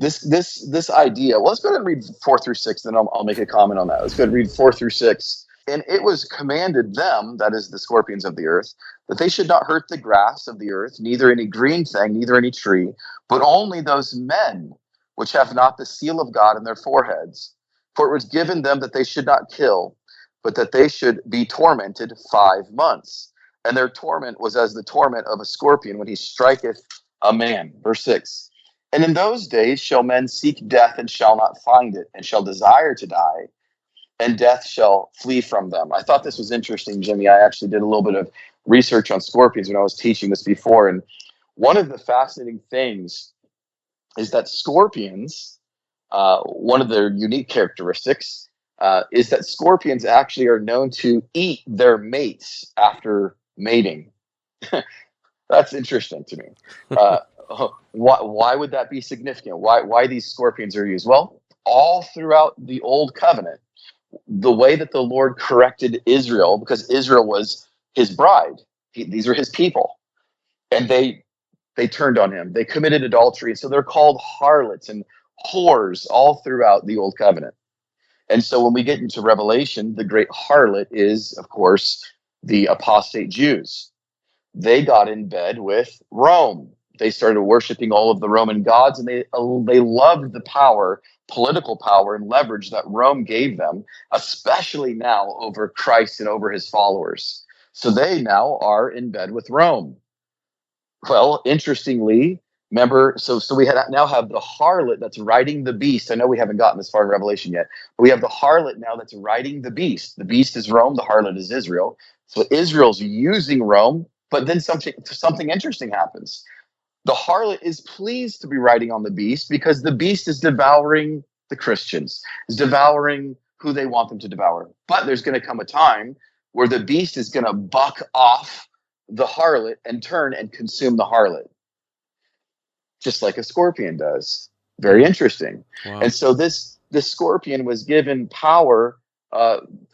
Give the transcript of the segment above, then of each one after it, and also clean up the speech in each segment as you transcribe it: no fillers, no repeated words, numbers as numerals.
this idea. Well, let's go ahead and read 4 through 6, then I'll make a comment on that. Let's go ahead and read 4 through 6. And it was commanded them, that is the scorpions of the earth, that they should not hurt the grass of the earth, neither any green thing, neither any tree, but only those men which have not the seal of God in their foreheads. For it was given them that they should not kill, but that they should be tormented 5 months. And their torment was as the torment of a scorpion when he striketh a man. Verse 6. And in those days shall men seek death and shall not find it, and shall desire to die, and death shall flee from them. I thought this was interesting, Jimmy. I actually did a little bit of research on scorpions when I was teaching this before. And one of the fascinating things is that scorpions, one of their unique characteristics is that scorpions actually are known to eat their mates after mating. That's interesting to me. Why would that be significant? Why these scorpions are used? Well, all throughout the Old Covenant, the way that the Lord corrected Israel, because Israel was his bride, these are his people, and they turned on him. They committed adultery, so they're called harlots and whores all throughout the Old Covenant. And so when we get into Revelation, the great harlot is, of course, the apostate Jews. They got in bed with Rome. They started worshiping all of the Roman gods, and they loved the power, political power and leverage that Rome gave them, especially now over Christ and over his followers. So they now are in bed with Rome. Well, interestingly, remember, so we now have the harlot that's riding the beast. I know we haven't gotten this far in Revelation yet, but we have the harlot now that's riding the beast. The beast is Rome, the harlot is Israel. So Israel's using Rome, but then something interesting happens. The harlot is pleased to be riding on the beast because the beast is devouring the Christians, is devouring who they want them to devour. But there's going to come a time where the beast is going to buck off the harlot and turn and consume the harlot, just like a scorpion does. Very interesting. Wow. And so this scorpion was given power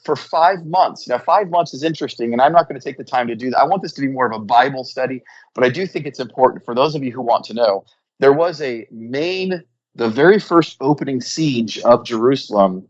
for 5 months. Now, 5 months is interesting, and I'm not going to take the time to do that. I want this to be more of a Bible study, but I do think it's important for those of you who want to know. There was the very first opening siege of Jerusalem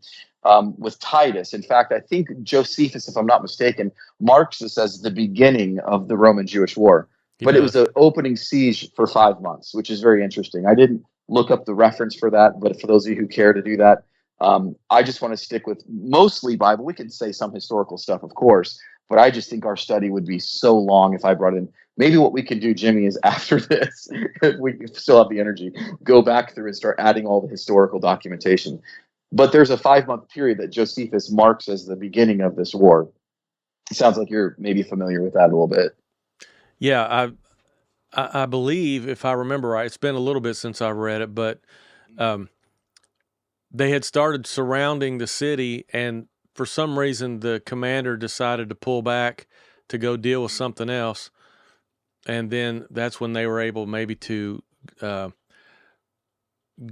with Titus. In fact, I think Josephus, if I'm not mistaken, marks this as the beginning of the Roman-Jewish War. But it was an opening siege for 5 months, which is very interesting. I didn't look up the reference for that, but for those of you who care to do that, I just want to stick with mostly Bible. We can say some historical stuff, of course, but I just think our study would be so long if I brought in. Maybe what we can do, Jimmy, is after this, if we still have the energy, go back through and start adding all the historical documentation. But there's a 5-month period that Josephus marks as the beginning of this war. It sounds like you're maybe familiar with that a little bit. Yeah, I believe, if I remember right, it's been a little bit since I read it, but they had started surrounding the city, and for some reason the commander decided to pull back to go deal with something else, and then that's when they were able maybe to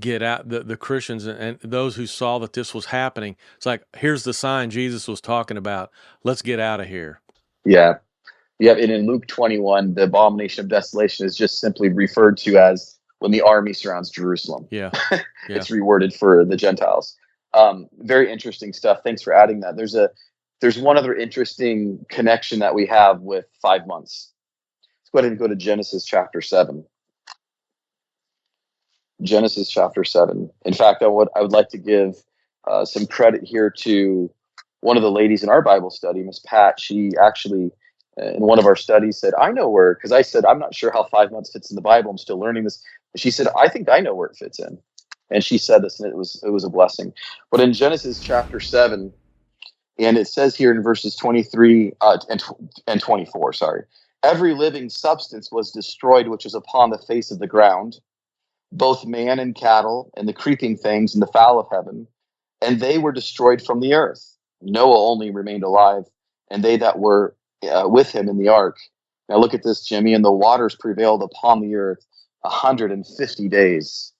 get out the Christians and those who saw that this was happening. It's like, here's the sign Jesus was talking about. Let's get out of here. Yeah. Yeah, and in Luke 21, the abomination of desolation is just simply referred to as when the army surrounds Jerusalem. Yeah. It's reworded for the Gentiles. Very interesting stuff. Thanks for adding that. There's one other interesting connection that we have with 5 months. Let's go ahead and go to Genesis chapter 7. Genesis chapter 7. In fact, I would like to give some credit here to one of the ladies in our Bible study, Miss Pat. She actually, in one of our studies, said, I know where, because I said, I'm not sure how 5 months fits in the Bible. I'm still learning this. And she said, I think I know where it fits in. And she said this, and it was a blessing. But in Genesis chapter 7, and it says here in verses 23 and 24, every living substance was destroyed which was upon the face of the ground, both man and cattle, and the creeping things, and the fowl of heaven, and they were destroyed from the earth. Noah only remained alive, and they that were with him in the ark. Now look at this, Jimmy. And the waters prevailed upon the earth 150 days.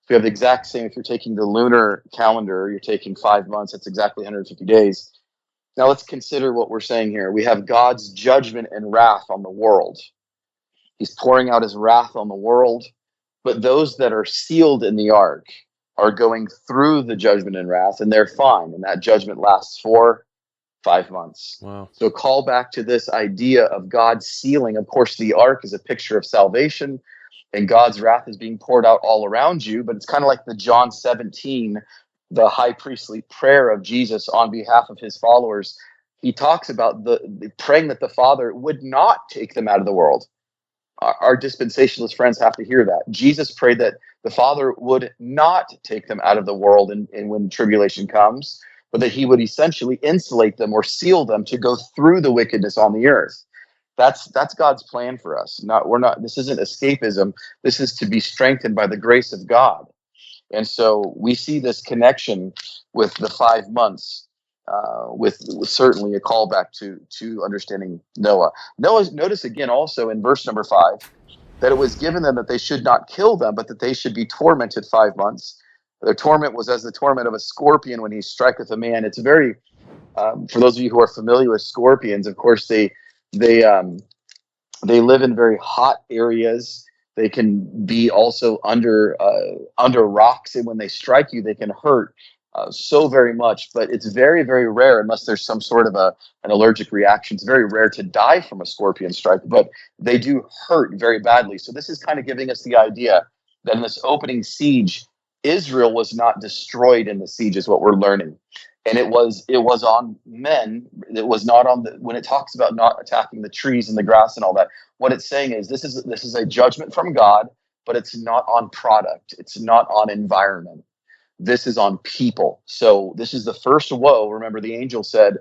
So we have the exact same. If you're taking the lunar calendar, you're taking 5 months. That's exactly 150 days. Now let's consider what we're saying here. We have God's judgment and wrath on the world. He's pouring out his wrath on the world. but those that are sealed in the ark are going through the judgment and wrath, and they're fine. And that judgment lasts for 5 months. Wow. So call back to this idea of God sealing. Of course, the ark is a picture of salvation, and God's wrath is being poured out all around you. But it's kind of like the John 17, the high priestly prayer of Jesus on behalf of his followers. He talks about the praying that the Father would not take them out of the world. Our dispensationalist friends have to hear that. Jesus prayed that the Father would not take them out of the world and when tribulation comes, but that he would essentially insulate them or seal them to go through the wickedness on the earth. That's God's plan for us. This isn't escapism. This is to be strengthened by the grace of God. And so we see this connection with the 5 months, with certainly a callback to understanding Noah. Notice again also in verse number 5 that it was given them that they should not kill them, but that they should be tormented 5 months. Their torment was as the torment of a scorpion when he striketh a man. It's very, for those of you who are familiar with scorpions, of course they live in very hot areas. They can be also under rocks, and when they strike you, they can hurt so very much. But it's very, very rare, unless there's some sort of an allergic reaction. It's very rare to die from a scorpion strike, but they do hurt very badly. So this is kind of giving us the idea that in this opening siege, Israel was not destroyed in the siege, is what we're learning. And it was on men. It was not on when it talks about not attacking the trees and the grass and all that. What it's saying is this is a judgment from God, but it's not on product. It's not on environment. This is on people. So this is the first woe. Remember, the angel said,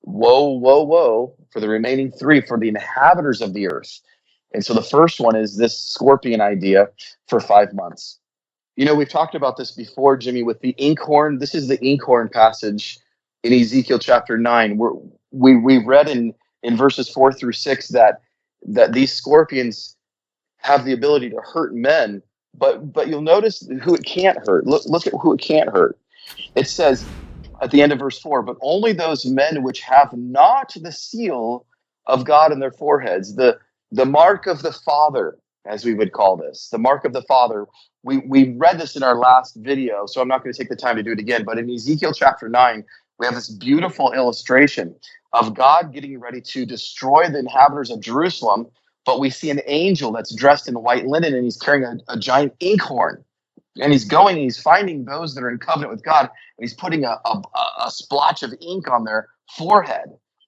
"Woe, woe, woe for the remaining 3, for the inhabitants of the earth." And so the first one is this scorpion idea for 5 months. You know, we've talked about this before, Jimmy, with the inkhorn. This is the inkhorn passage in Ezekiel chapter 9, where we read in verses 4 through 6 that these scorpions have the ability to hurt men, but you'll notice who it can't hurt. Look at who it can't hurt. It says at the end of verse 4, but only those men which have not the seal of God in their foreheads, the mark of the Father, as we would call this, the mark of the Father. We read this in our last video, so I'm not going to take the time to do it again. But in Ezekiel chapter 9, we have this beautiful illustration of God getting ready to destroy the inhabitants of Jerusalem. But we see an angel that's dressed in white linen, and he's carrying a giant inkhorn. And he's going and he's finding those that are in covenant with God, and he's putting a splotch of ink on their forehead.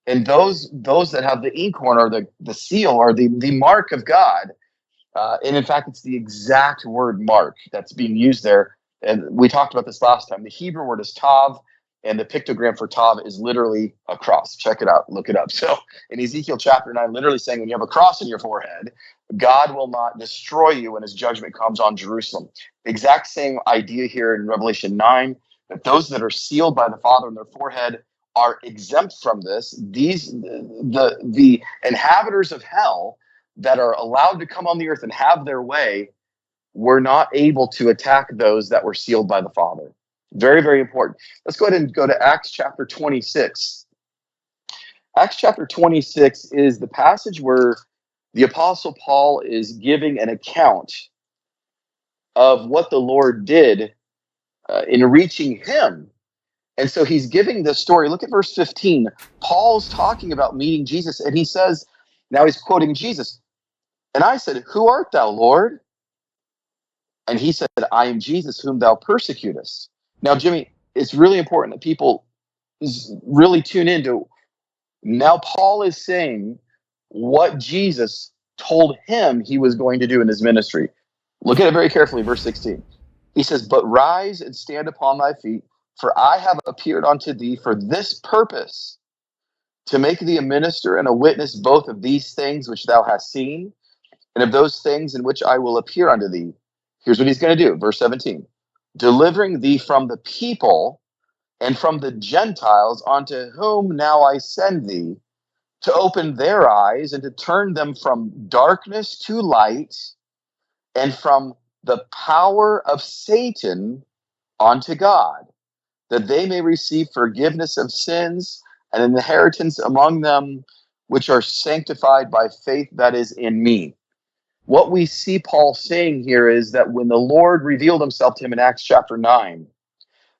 And those that have the inkhorn, or the seal, or the mark of God. And in fact, it's the exact word mark that's being used there. And we talked about this last time. The Hebrew word is tav, and the pictogram for tav is literally a cross. Check it out. Look it up. So in Ezekiel chapter 9, literally saying when you have a cross in your forehead, God will not destroy you when his judgment comes on Jerusalem. The exact same idea here in Revelation 9, that those that are sealed by the Father in their forehead are exempt from this. The inhabitants of hell that are allowed to come on the earth and have their way were not able to attack those that were sealed by the Father. Very, very important. Let's go ahead and go to Acts chapter 26. Acts chapter 26 is the passage where the Apostle Paul is giving an account of what the Lord did in reaching him. And so he's giving this story. Look at verse 15. Paul's talking about meeting Jesus, and he says, now he's quoting Jesus. And I said, "Who art thou, Lord?" And he said, "I am Jesus, whom thou persecutest." Now, Jimmy, it's really important that people really tune into. Now, Paul is saying what Jesus told him he was going to do in his ministry. Look at it very carefully, verse 16. He says, "But rise and stand upon thy feet, for I have appeared unto thee for this purpose, to make thee a minister and a witness both of these things which thou hast seen, and of those things in which I will appear unto thee." Here's what he's going to do. Verse 17. "Delivering thee from the people and from the Gentiles, unto whom now I send thee, to open their eyes and to turn them from darkness to light, and from the power of Satan unto God, that they may receive forgiveness of sins and an inheritance among them which are sanctified by faith that is in me." What we see Paul saying here is that when the Lord revealed himself to him in Acts chapter 9,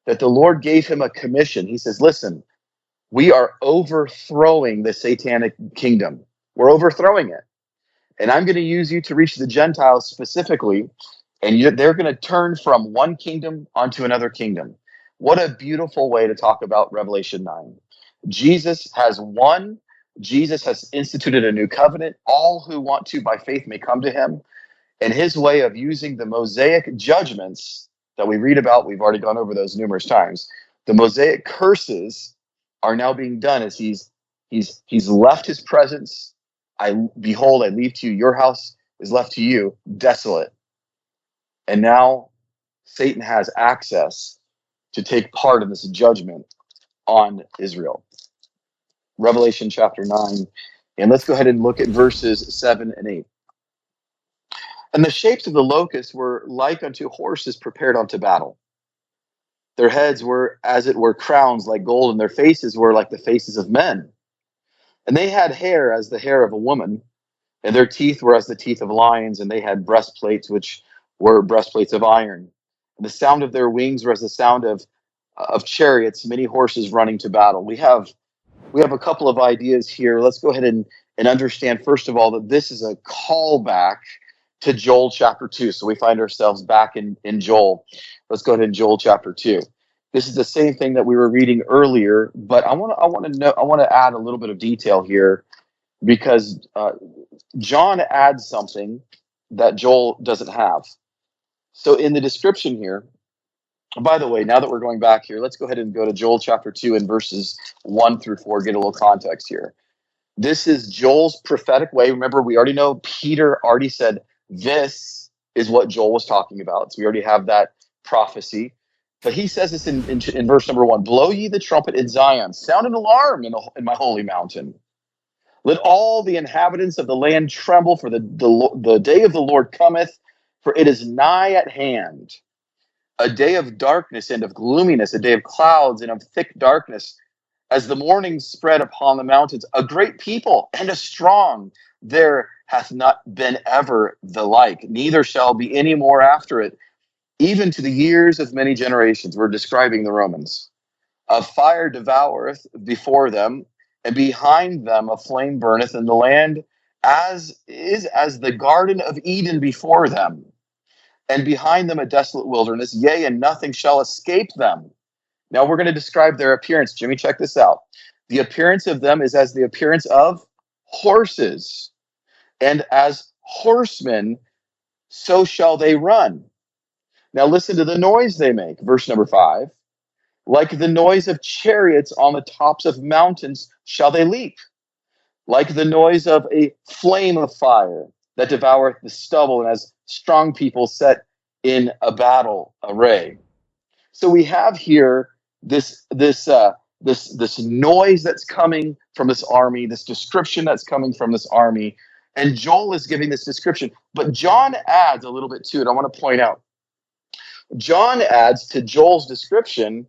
that the Lord gave him a commission. He says, listen, we are overthrowing the satanic kingdom. We're overthrowing it. And I'm going to use you to reach the Gentiles specifically, and they're going to turn from one kingdom onto another kingdom. What a beautiful way to talk about Revelation 9. Jesus has won. Jesus has instituted a new covenant. All who want to by faith may come to him. And his way of using the Mosaic judgments that we read about, we've already gone over those numerous times. The Mosaic curses are now being done as he's left his presence. Behold, I leave to you, your house is left to you desolate. And now Satan has access to take part in this judgment on Israel. Revelation chapter 9. And let's go ahead and look at verses 7 and 8. And the shapes of the locusts were like unto horses prepared unto battle. Their heads were as it were crowns like gold, and their faces were like the faces of men. And they had hair as the hair of a woman, and their teeth were as the teeth of lions, and they had breastplates, which were breastplates of iron. And the sound of their wings was as the sound of chariots, many horses running to battle. We have a couple of ideas here. Let's go ahead and understand, first of all, that this is a callback to Joel chapter 2. So we find ourselves back in Joel. Let's go ahead in Joel chapter 2. This is the same thing that we were reading earlier, but I want to add a little bit of detail here, because John adds something that Joel doesn't have. So in the description here, by the way, now that we're going back here, let's go ahead and go to Joel chapter 2 and verses 1 through 4, get a little context here. This is Joel's prophetic way. Remember, we already know Peter already said this is what Joel was talking about. So we already have that prophecy. But he says this in verse number 1, blow ye the trumpet in Zion, sound an alarm in my holy mountain. Let all the inhabitants of the land tremble, for the day of the Lord cometh, for it is nigh at hand. A day of darkness and of gloominess, a day of clouds and of thick darkness, as the morning spread upon the mountains. A great people and a strong, there hath not been ever the like, neither shall be any more after it, even to the years of many generations. We're describing the Romans. A fire devoureth before them, and behind them a flame burneth, and the land as the garden of Eden before them, and behind them a desolate wilderness, yea, and nothing shall escape them. Now we're going to describe their appearance. Jimmy, check this out. The appearance of them is as the appearance of horses, and as horsemen, so shall they run. Now listen to the noise they make. Verse number 5. Like the noise of chariots on the tops of mountains shall they leap. Like the noise of a flame of fire that devoureth the stubble, and as strong people set in a battle array. So we have here this noise that's coming from this army, this description that's coming from this army, and Joel is giving this description. But John adds a little bit to it. I want to point out. John adds to Joel's description,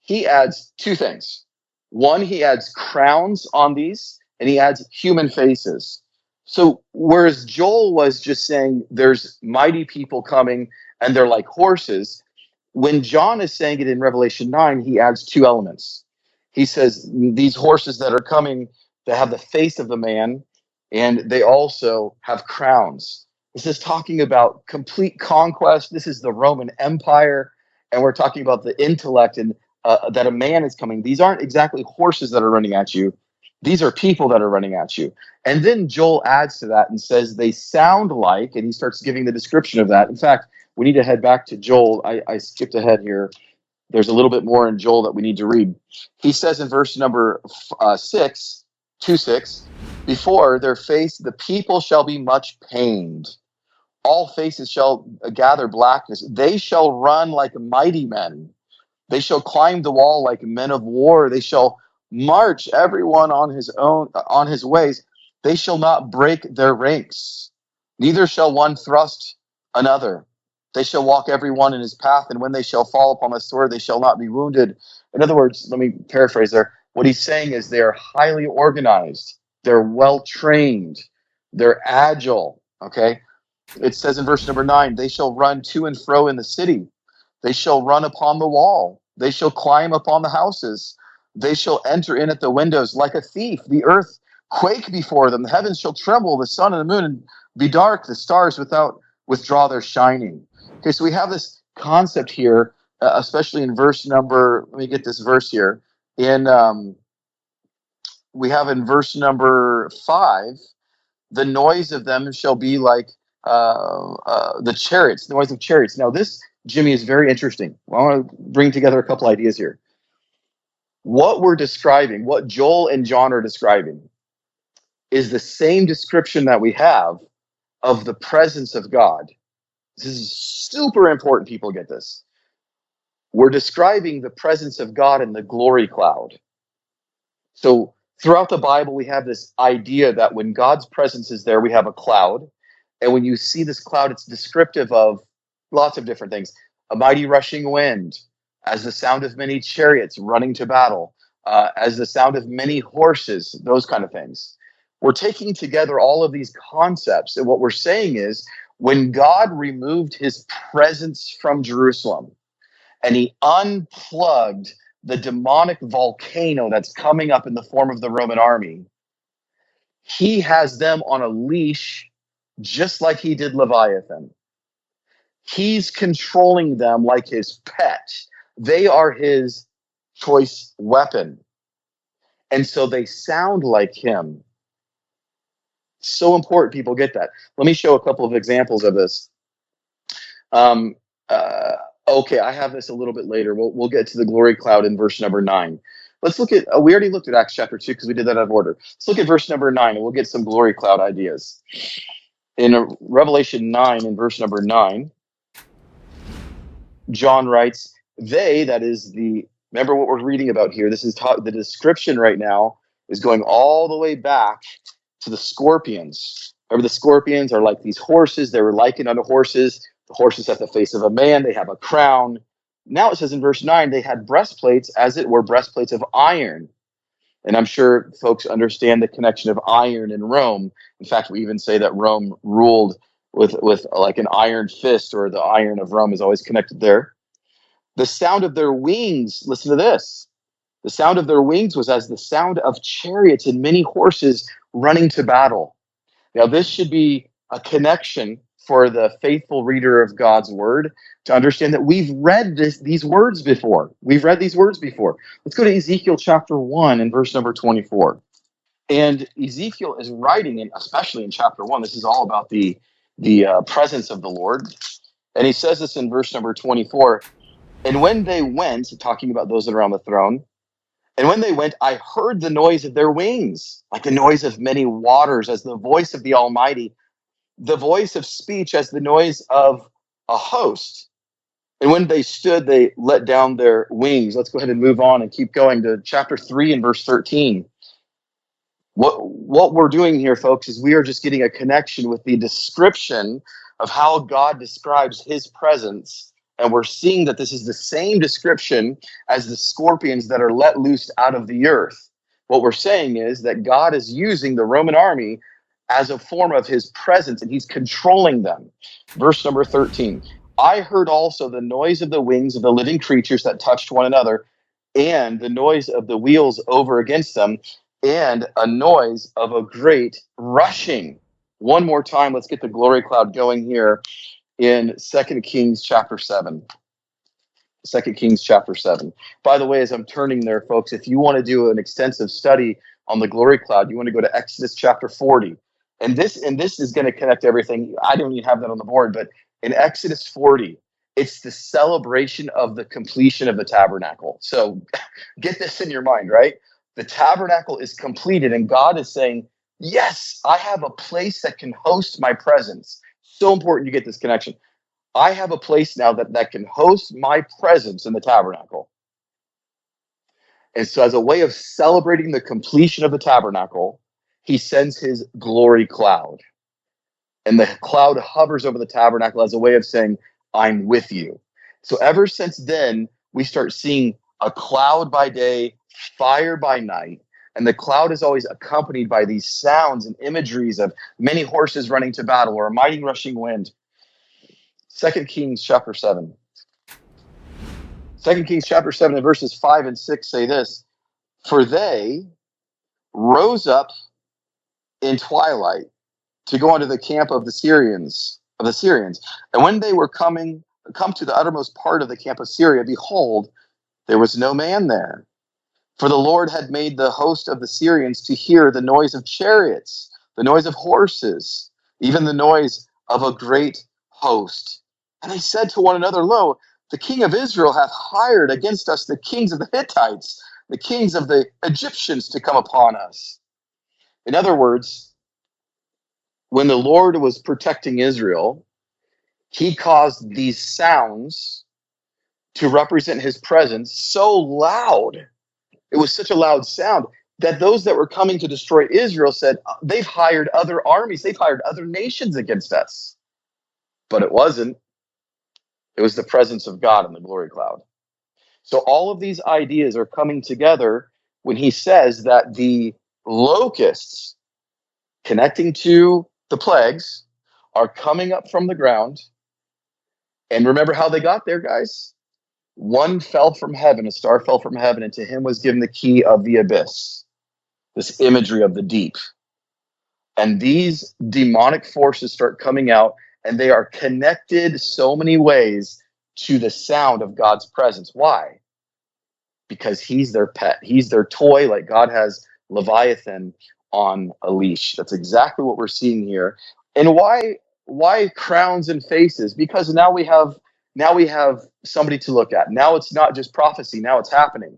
he adds two things. One, he adds crowns on these, and he adds human faces. So whereas Joel was just saying there's mighty people coming and they're like horses, when John is saying it in Revelation 9, he adds two elements. He says these horses that are coming, they have the face of the man, and they also have crowns. This is talking about complete conquest. This is the Roman Empire, and we're talking about the intellect and that a man is coming. These aren't exactly horses that are running at you. These are people that are running at you. And then Joel adds to that and says they sound like, and he starts giving the description of that. In fact, we need to head back to Joel. I skipped ahead here. There's a little bit more in Joel that we need to read. He says in verse number 6, before their face the people shall be much pained. All faces shall gather blackness. They shall run like mighty men. They shall climb the wall like men of war. They shall march everyone on his ways. They shall not break their ranks. Neither shall one thrust another. They shall walk every one in his path, and when they shall fall upon the sword, they shall not be wounded. In other words, let me paraphrase there. What he's saying is they're highly organized. They're well trained. They're agile. Okay. It says in verse number 9, they shall run to and fro in the city. They shall run upon the wall. They shall climb upon the houses. They shall enter in at the windows like a thief. The earth quake before them. The heavens shall tremble. The sun and the moon be dark. The stars without withdraw their shining. Okay, so we have this concept here, especially in verse number, let me get this verse here. We have in verse number 5, the noise of them shall be like the chariots, the noise of chariots. Now, this, Jimmy, is very interesting. I want to bring together a couple ideas here. What we're describing, what Joel and John are describing, is the same description that we have of the presence of God. This is super important. People get this. We're describing the presence of God in the glory cloud. So throughout the Bible, we have this idea that when God's presence is there, we have a cloud. And when you see this cloud, it's descriptive of lots of different things. A mighty rushing wind, as the sound of many chariots running to battle, as the sound of many horses, those kind of things. We're taking together all of these concepts. And what we're saying is, when God removed his presence from Jerusalem and he unplugged the demonic volcano that's coming up in the form of the Roman army, he has them on a leash just like he did Leviathan. He's controlling them like his pet. They are his choice weapon. And so they sound like him. So important people get that. Let me show a couple of examples of this. Okay, I have this a little bit later. We'll get to the glory cloud in verse number 9. Let's look at, we already looked at Acts chapter 2 because we did that out of order. Let's look at verse number 9 and we'll get some glory cloud ideas. In Revelation 9, in verse number 9, John writes, they, that is remember what we're reading about here. This is the description right now is going all the way back to the scorpions. Remember, the scorpions are like these horses. They were likened unto horses. The horses have the face of a man. They have a crown. Now it says in verse 9, they had breastplates, as it were breastplates of iron. And I'm sure folks understand the connection of iron in Rome. In fact, we even say that Rome ruled with like an iron fist, or the iron of Rome is always connected there. The sound of their wings, listen to this. The sound of their wings was as the sound of chariots and many horses running to battle. Now, this should be a connection for the faithful reader of God's word to understand that we've read these words before. We've read these words before. Let's go to Ezekiel chapter 1 and verse number 24. And Ezekiel is writing, especially in chapter 1, this is all about the presence of the Lord. And he says this in verse number 24. And when they went, talking about those that are on the throne, and when they went, I heard the noise of their wings, like the noise of many waters, as the voice of the Almighty, the voice of speech as the noise of a host. And when they stood, they let down their wings. Let's go ahead and move on and keep going to chapter 3 and verse 13. What we're doing here, folks, is we are just getting a connection with the description of how God describes his presence. And we're seeing that this is the same description as the scorpions that are let loose out of the earth. What we're saying is that God is using the Roman army as a form of his presence, and he's controlling them. Verse number 13. I heard also the noise of the wings of the living creatures that touched one another, and the noise of the wheels over against them, and a noise of a great rushing. One more time, let's get the glory cloud going here in 2 Kings chapter 7. 2 Kings chapter 7. By the way, as I'm turning there, folks, if you want to do an extensive study on the glory cloud, you want to go to Exodus chapter 40. And this is going to connect everything. I don't even have that on the board, but in Exodus 40, it's the celebration of the completion of the tabernacle. So get this in your mind, right? The tabernacle is completed, and God is saying, yes, I have a place that can host my presence. So important you get this connection. I have a place now that can host my presence in the tabernacle. And so as a way of celebrating the completion of the tabernacle, he sends his glory cloud. And the cloud hovers over the tabernacle as a way of saying, I'm with you. So ever since then, we start seeing a cloud by day, fire by night. And the cloud is always accompanied by these sounds and imageries of many horses running to battle or a mighty rushing wind. 2 Kings chapter 7. 2 Kings chapter 7 and verses 5 and 6 say this: "For they rose up in twilight to go into the camp of the Syrians. And when they were come to the uttermost part of the camp of Syria, behold, there was no man there. For the Lord had made the host of the Syrians to hear the noise of chariots, the noise of horses, even the noise of a great host. And they said to one another, Lo, the king of Israel hath hired against us the kings of the Hittites, the kings of the Egyptians to come upon us." In other words, when the Lord was protecting Israel, he caused these sounds to represent his presence so loud. It was such a loud sound that those that were coming to destroy Israel said, they've hired other armies, they've hired other nations against us. But it wasn't. It was the presence of God in the glory cloud. So all of these ideas are coming together when he says that the locusts, connecting to the plagues, are coming up from the ground. And remember how they got there, guys? One fell from heaven, a star fell from heaven, and to him was given the key of the abyss, this imagery of the deep. And these demonic forces start coming out, and they are connected so many ways to the sound of God's presence. Why? Because he's their pet. He's their toy, like God has Leviathan on a leash. That's exactly what we're seeing here. And why crowns and faces? Because now we have somebody to look at. Now it's not just prophecy, now it's happening.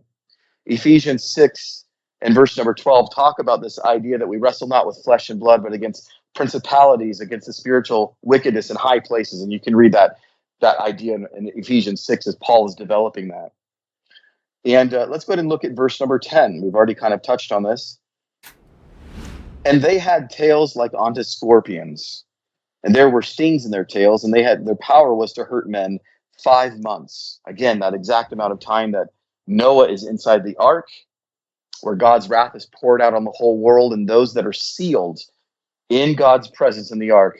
Ephesians 6 and verse number 12 talk about this idea that we wrestle not with flesh and blood, but against principalities, against the spiritual wickedness in high places. And you can read that idea in Ephesians 6 as Paul is developing that. And let's go ahead and look at verse number 10. We've already kind of touched on this. "And they had tails like unto scorpions, and there were stings in their tails, and their power was to hurt men 5 months." Again, that exact amount of time that Noah is inside the ark, where God's wrath is poured out on the whole world, and those that are sealed in God's presence in the ark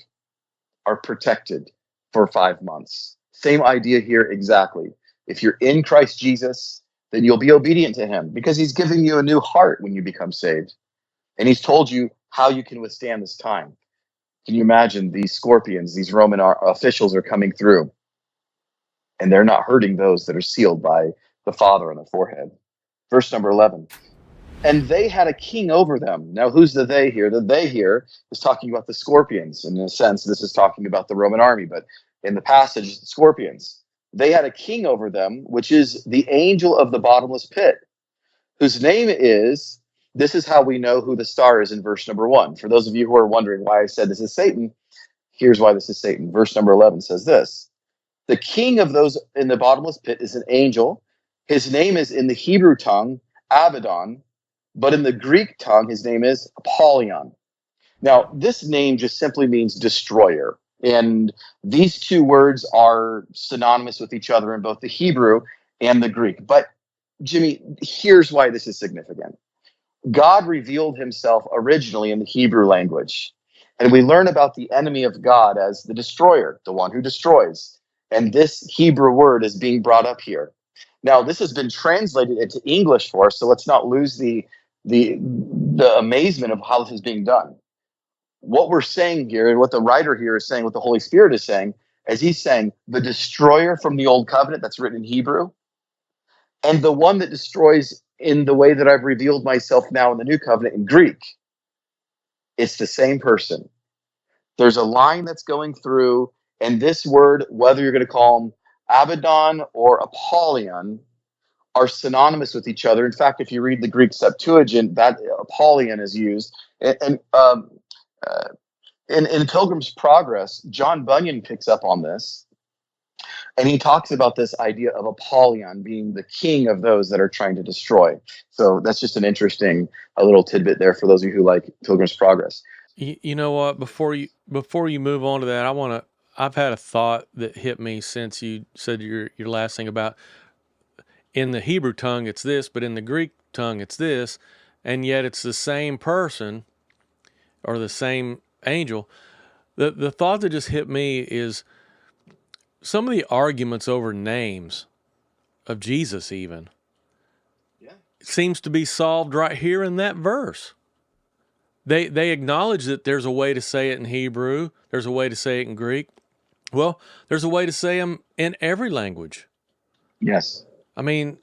are protected for 5 months. Same idea here exactly. If you're in Christ Jesus, then you'll be obedient to him because he's giving you a new heart when you become saved. And he's told you how you can withstand this time. Can you imagine these scorpions, these Roman officials are coming through, and they're not hurting those that are sealed by the Father on the forehead. Verse number 11. "And they had a king over them." Now, who's the they here? The they here is talking about the scorpions. In a sense, this is talking about the Roman army, but in the passage, scorpions. "They had a king over them, which is the angel of the bottomless pit, whose name is," this is how we know who the star is in verse number 1. For those of you who are wondering why I said this is Satan, here's why this is Satan. Verse number 11 says this: "The king of those in the bottomless pit is an angel. His name is in the Hebrew tongue, Abaddon, but in the Greek tongue, his name is Apollyon." Now, this name just simply means destroyer. And these two words are synonymous with each other in both the Hebrew and the Greek. But, Jimmy, here's why this is significant. God revealed himself originally in the Hebrew language. And we learn about the enemy of God as the destroyer, the one who destroys. And this Hebrew word is being brought up here. Now, this has been translated into English for us, so let's not lose the amazement of how this is being done. What we're saying here, and what the writer here is saying, what the Holy Spirit is saying, is he's saying the destroyer from the Old Covenant that's written in Hebrew, and the one that destroys in the way that I've revealed myself now in the New Covenant in Greek, it's the same person. There's a line that's going through, and this word, whether you're going to call him Abaddon or Apollyon, are synonymous with each other. In fact, if you read the Greek Septuagint, that Apollyon is used. And in Pilgrim's Progress, John Bunyan picks up on this, and he talks about this idea of Apollyon being the king of those that are trying to destroy. So that's just an interesting little tidbit there for those of you who like Pilgrim's Progress. You know what? Before you move on to that, I've had a thought that hit me since you said your last thing about in the Hebrew tongue it's this, but in the Greek tongue it's this. and yet it's the same person or the same angel. The thought that just hit me is some of the arguments over names of Jesus even seems to be solved right here in that verse. They acknowledge that there's a way to say it in Hebrew, there's a way to say it in Greek. Well, there's a way to say them in every language. Yes. I mean,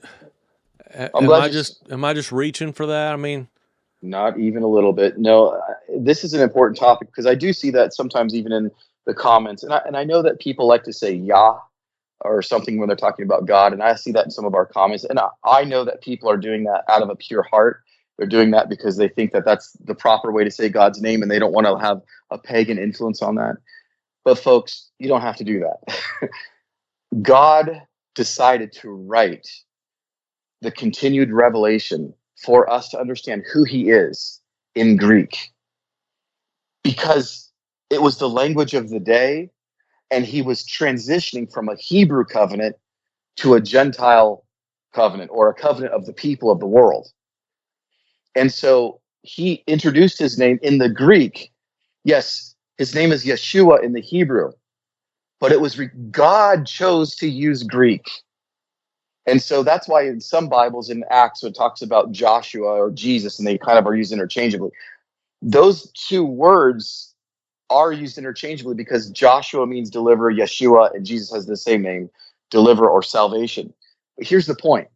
I'm glad am I just reaching for that? I mean, not even a little bit. No, this is an important topic because I do see that sometimes even in the comments, and I know that people like to say Yah or something when they're talking about God, and I see that in some of our comments, and I know that people are doing that out of a pure heart. They're doing that because they think that that's the proper way to say God's name, and they don't want to have a pagan influence on that. But folks, you don't have to do that. God decided to write the continued revelation for us to understand who he is in Greek because it was the language of the day, and he was transitioning from a Hebrew covenant to a Gentile covenant or a covenant of the people of the world. And so he introduced his name in the Greek. Yes, his name is Yeshua in the Hebrew, but it was God chose to use Greek. And so that's why in some Bibles in Acts, it talks about Joshua or Jesus, and they kind of are used interchangeably. Those two words are used interchangeably because Joshua means deliver, Yeshua, and Jesus has the same name, deliver or salvation. But here's the point.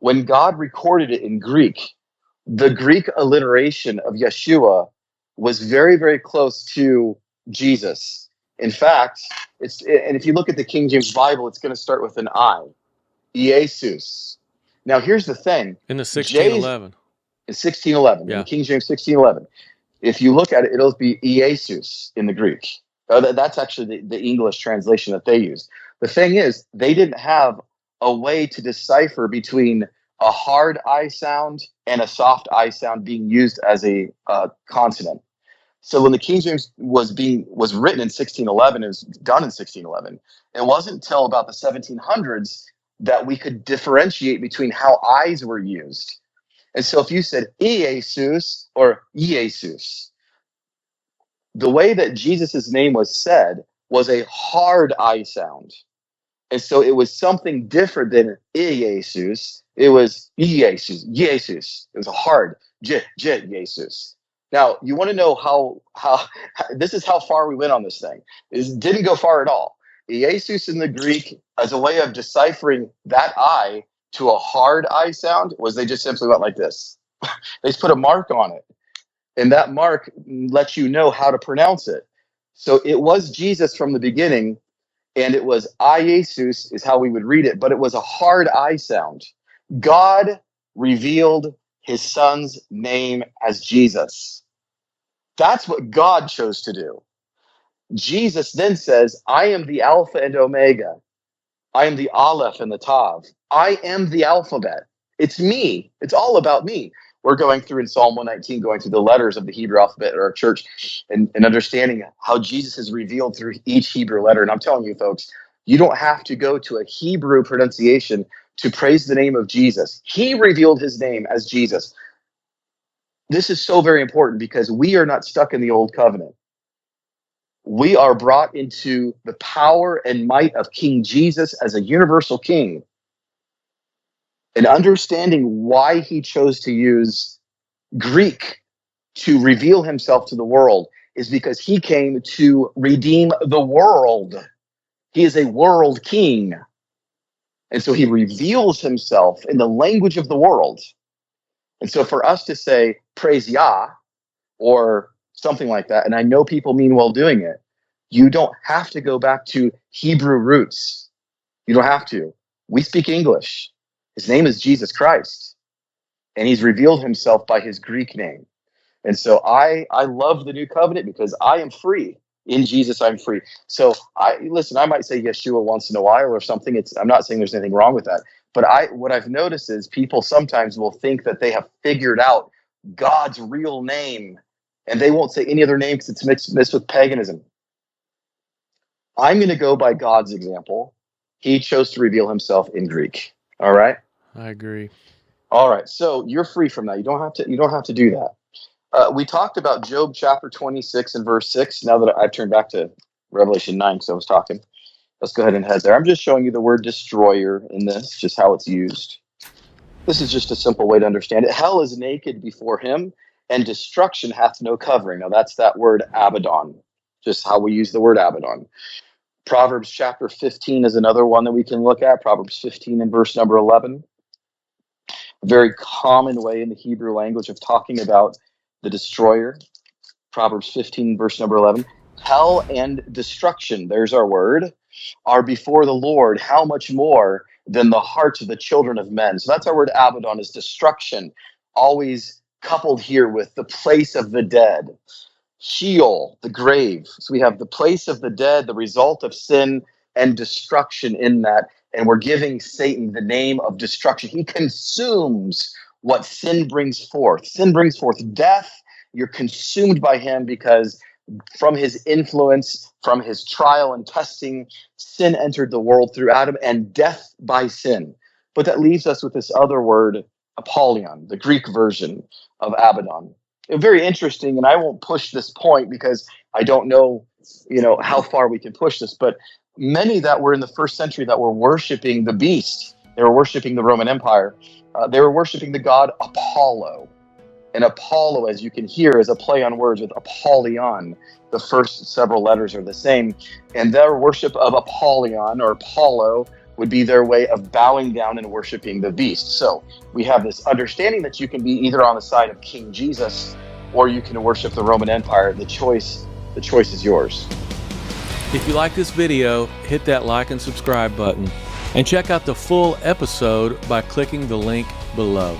When God recorded it in Greek, the Greek alliteration of Yeshua was very, very close to Jesus. In fact, and if you look at the King James Bible, it's going to start with an I. Jesus. Now, here's the thing. in the 1611. In 1611, yeah. In the King James 1611. If you look at it, it'll be Jesus in the Greek. That's actually the English translation that they used. The thing is, they didn't have a way to decipher between a hard I sound and a soft I sound being used as a consonant. So when the King James was written in 1611, it was done in 1611. It wasn't until about the 1700s that we could differentiate between how I's were used. And so if you said Jesus or Jesus, the way that Jesus' name was said was a hard I sound. And so it was something different than Jesus. It was Jesus. Jesus. It was a hard Jesus. Now, you want to know how this is how far we went on this thing. It didn't go far at all. Jesus in the Greek, as a way of deciphering that I to a hard I sound, was they just simply went like this. They just put a mark on it. And that mark lets you know how to pronounce it. So it was Jesus from the beginning, and it was Jesus is how we would read it, but it was a hard I sound. God revealed his son's name as Jesus. That's what God chose to do. Jesus then says, I am the Alpha and Omega. I am the Aleph and the Tav. I am the alphabet. It's me. It's all about me. We're going through in Psalm 119, going through the letters of the Hebrew alphabet at our church and understanding how Jesus is revealed through each Hebrew letter. And I'm telling you, folks, you don't have to go to a Hebrew pronunciation to praise the name of Jesus. He revealed his name as Jesus. This is so very important because we are not stuck in the old covenant. We are brought into the power and might of King Jesus as a universal king. And understanding why he chose to use Greek to reveal himself to the world is because he came to redeem the world. He is a world king. And so he reveals himself in the language of the world. And so for us to say, praise Yah, or something like that, and I know people mean well doing it, you don't have to go back to Hebrew roots. You don't have to. We speak English. His name is Jesus Christ, and he's revealed himself by his Greek name. And so I love the new covenant because I am free. In Jesus, I'm free. So I might say Yeshua once in a while or something. I'm not saying there's anything wrong with that. But what I've noticed is people sometimes will think that they have figured out God's real name, and they won't say any other name because it's mixed with paganism. I'm going to go by God's example. He chose to reveal himself in Greek. All right? I agree. All right, so you're free from that. You don't have to. You don't have to do that. We talked about Job chapter 26 and verse 6. Now that I've turned back to Revelation 9, because I was talking, let's go ahead and head there. I'm just showing you the word destroyer in this, just how it's used. This is just a simple way to understand it. Hell is naked before him, and destruction hath no covering. Now that's that word Abaddon, just how we use the word Abaddon. Proverbs chapter 15 is another one that we can look at. Proverbs 15 and verse number 11. A very common way in the Hebrew language of talking about the destroyer. Proverbs 15 verse number 11. Hell and destruction, there's our word, are before the Lord. How much more than the hearts of the children of men? So that's our word Abaddon, is destruction, always coupled here with the place of the dead. Sheol, the grave. So we have the place of the dead, the result of sin and destruction in that. And we're giving Satan the name of destruction. He consumes what sin brings forth. Sin brings forth death. You're consumed by him because from his influence, from his trial and testing, sin entered the world through Adam, and death by sin. But that leaves us with this other word, Apollyon, the Greek version of Abaddon. Very interesting, and I won't push this point because I don't know, how far we can push this, but many that were in the first century that were worshiping the beast, they were worshiping the Roman Empire, they were worshiping the god Apollo. And Apollo, as you can hear, is a play on words with Apollyon. The first several letters are the same. And their worship of Apollyon, or Apollo, would be their way of bowing down and worshiping the beast. So we have this understanding that you can be either on the side of King Jesus or you can worship the Roman Empire. The choice is yours. If you like this video, hit that like and subscribe button, and check out the full episode by clicking the link below.